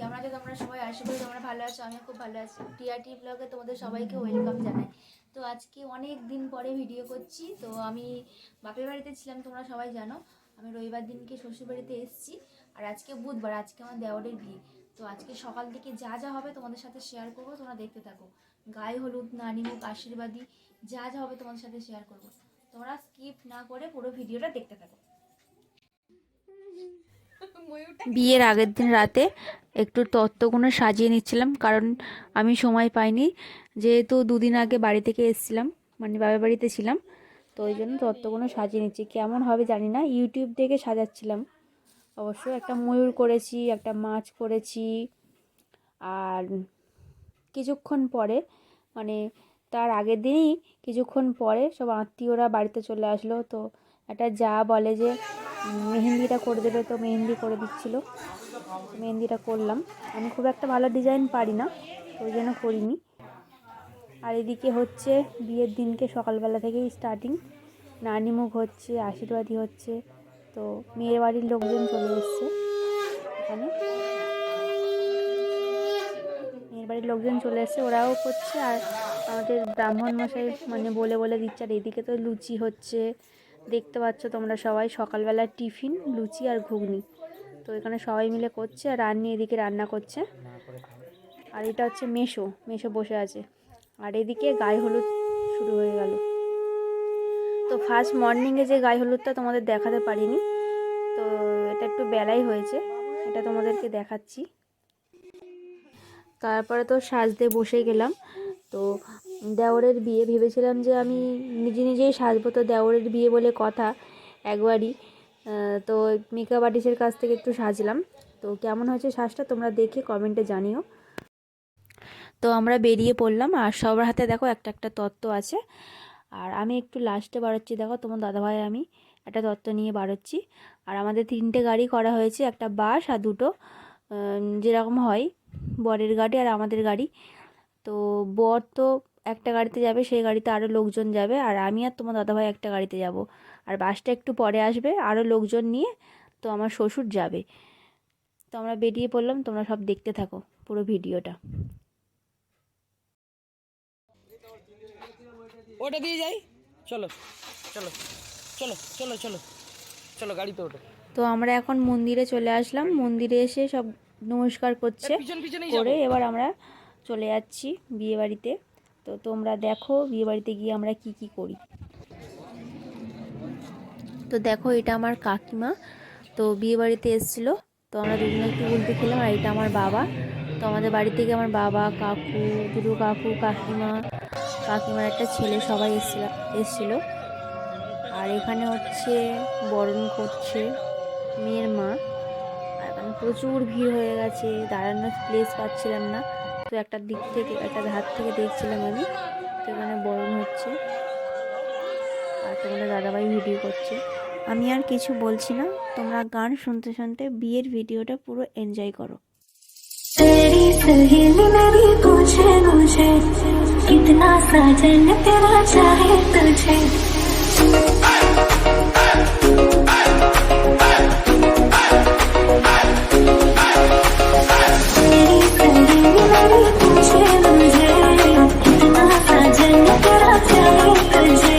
কেমন আছো তোমরা সবাই? আশা করি তোমরা ভালো আছো, আমিও খুব ভালো আছি। টিআরটি ব্লগে তোমাদের সবাইকে ওয়েলকাম জানাই। তো আজকে অনেক দিন পরে ভিডিও করছি। তো আমি বাপের বাড়িতে ছিলাম, তোমরা সবাই জানো। আমি রবিবার দিনকে শ্বশুর বাড়িতে এসেছি। আর আজকে বুধবার, আজকে আমার দেওরের বিয়ে। তো আজকে সকাল থেকে যা যা হবে তোমাদের সাথে শেয়ার করবো, তোমরা দেখতে থাকো। গায়ে হলুদ, নানিমুখ, আশীর্বাদী, যা যা হবে তোমাদের সাথে শেয়ার করবো। তোমরা স্কিপ না করে পুরো ভিডিওটা দেখতে থাকো। বিয়ের আগের দিন রাতে একটু তত্ত্বগুলো সাজিয়ে নিচ্ছিলাম, কারণ আমি সময় পাইনি, যেহেতু দুদিন আগে বাড়ি থেকে এসেছিলাম, মানে বাবার বাড়িতে ছিলাম। তো ওই জন্য তত্ত্বগুলো সাজিয়ে নিচ্ছি। কেমন হবে জানি না, ইউটিউব দেখে সাজাচ্ছিলাম। অবশ্য একটা ময়ূর করেছি, একটা মাছ করেছি। আর কিছুক্ষণ পরে, মানে তার আগের দিনই কিছুক্ষণ পরে সব আত্মীয়রা বাড়িতে চলে আসলো। তো একটা যা বলে যে মেহেন্দিটা করে দেবে, তো মেহেন্দি করে দিচ্ছিলো। মেহেন্দিটা করলাম। আমি খুব একটা ভালো ডিজাইন পারি না, ওই জন্য করিনি। আর এদিকে হচ্ছে বিয়ের দিনকে সকালবেলা থেকেই স্টার্টিং। নানিমুখ হচ্ছে, আশীর্বাদী হচ্ছে। তো মেয়ের বাড়ির লোকজন চলে এসছে এখানে, মেয়ের বাড়ির লোকজন চলে এসছে, ওরাও করছে। আর আমাদের ব্রাহ্মণ মশাই মানে বলে বলে দিচ্ছে। আর এদিকে তো লুচি হচ্ছে, দেখতে পাচ্ছ তোমরা সবাই। সকালবেলার টিফিন লুচি আর ঘুগনি। তো এখানে সবাই মিলে করছে, আর রান্নি এদিকে রান্না করছে। আর এটা হচ্ছে মেশো বসে আছে। আর এদিকে গায়ে হলুদ শুরু হয়ে গেল। তো ফার্স্ট মর্নিংয়ে যে গায়ে হলুদটা তোমাদের দেখাতে পারিনি, তো এটা একটু বেলাই হয়েছে, এটা তোমাদেরকে দেখাচ্ছি। তারপরে তো সাজতে বসে গেলাম। তো দেওরের বিয়ে, ভেবেছিলাম যে আমি নিজে নিজেই সাজবো, তো দেওরের বিয়ে বলে কথা একবারই। তো মেকআপ আর্টিস্টের কাছ থেকে একটু সাজলাম। তো কেমন হয়েছে সাজটা তোমরা দেখে কমেন্টে জানিও। তো আমরা বেরিয়ে পড়লাম, আর সবার হাতে দেখো একটা একটা তত্ত্ব আছে। আর আমি একটু লাস্টে বাড়াচ্ছি, দেখো তোমার দাদাভাই আমি একটা তত্ত্ব নিয়ে বাড়াচ্ছি। আর আমাদের 3টে গাড়ি করা হয়েছে, একটা বাস আর 2টো যেরকম হয় বরের গাড়ি আর আমাদের গাড়ি। তো বর তো একটা গাড়িতে যাবে, সেই গাড়িতে আরও লোকজন যাবে। আর আমি আর তোমার দাদাভাই একটা গাড়িতে যাব। আর বাসটা একটু পরে আসবে আরও লোকজন নিয়ে, তো আমার শ্বশুর যাবে। তো আমরা বেরিয়ে পড়লাম, তোমরা সব দেখতে থাকো পুরো ভিডিওটা। ওটা দিয়ে যাই, চলো চলো চলো চলো চলো চলো গাড়িতে ওঠো। তো আমরা এখন মন্দিরে চলে আসলাম। মন্দিরে এসে সব নমস্কার করছে, করে এবার আমরা চলে যাচ্ছি বিয়ে বাড়িতে। তো তোমরা দেখো বিয়ে বাড়িতে গিয়ে আমরা কি কি করি। তো দেখো এটা আমার কাকিমা, তো বিয়ে বাড়িতে এসেছিলো। তো আমরা দুজনে একটু উল্টে খেলাম। আর এটা আমার বাবা। তো আমাদের বাড়ি থেকে আমার বাবা, কাকু, দুটো কাকু, কাকিমার একটা ছেলে, সবাই এসেছিলো। আর এখানে হচ্ছে বরণ করছে মেয়ের মা। আর এখানে প্রচুর ভিড় হয়ে গেছে, দাঁড়ানোর প্লেস পাচ্ছিলাম না। তো একটা ধার থেকে দেখছিলাম আমি। তো এখানে বরণ হচ্ছে, আর তোমাদের দাদাভাই ভিডিও করছে। আমি আর কিছু বলছি না, তোমরা গান শুনতে শুনতে বিয়ের ভিডিওটা পুরো এনজয় করো। तेरी सहेली मेरी पूछे मुझे कितना साजन तेरा चाहे तुझे तेरी सहेली मेरी पूछे मुझे कितना साजन तेरा चाहे तुझे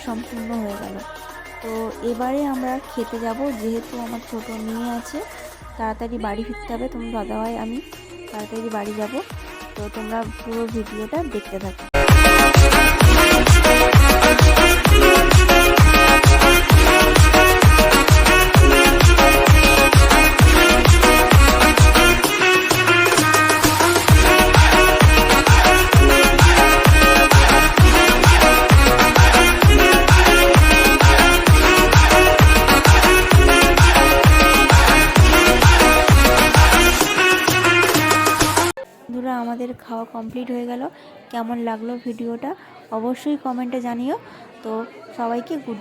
সম্পূর্ণ হয়ে গেল। তো এবারে আমরা খেতে যাব, যেহেতু আমার ছোট মেয়ে আছে, তাড়াতাড়ি বাড়ি ফিরতে হবে। তোমরা দাদাভাই আমি তাড়াতাড়ি বাড়ি যাব। তো তোমরা পুরো ভিডিওটা দেখতে থাকো। বন্ধুরা, আমাদের খাওয়া কমপ্লিট হয়ে গেল। কেমন লাগলো ভিডিওটা অবশ্যই কমেন্টে জানিও। তো সবাইকে গুড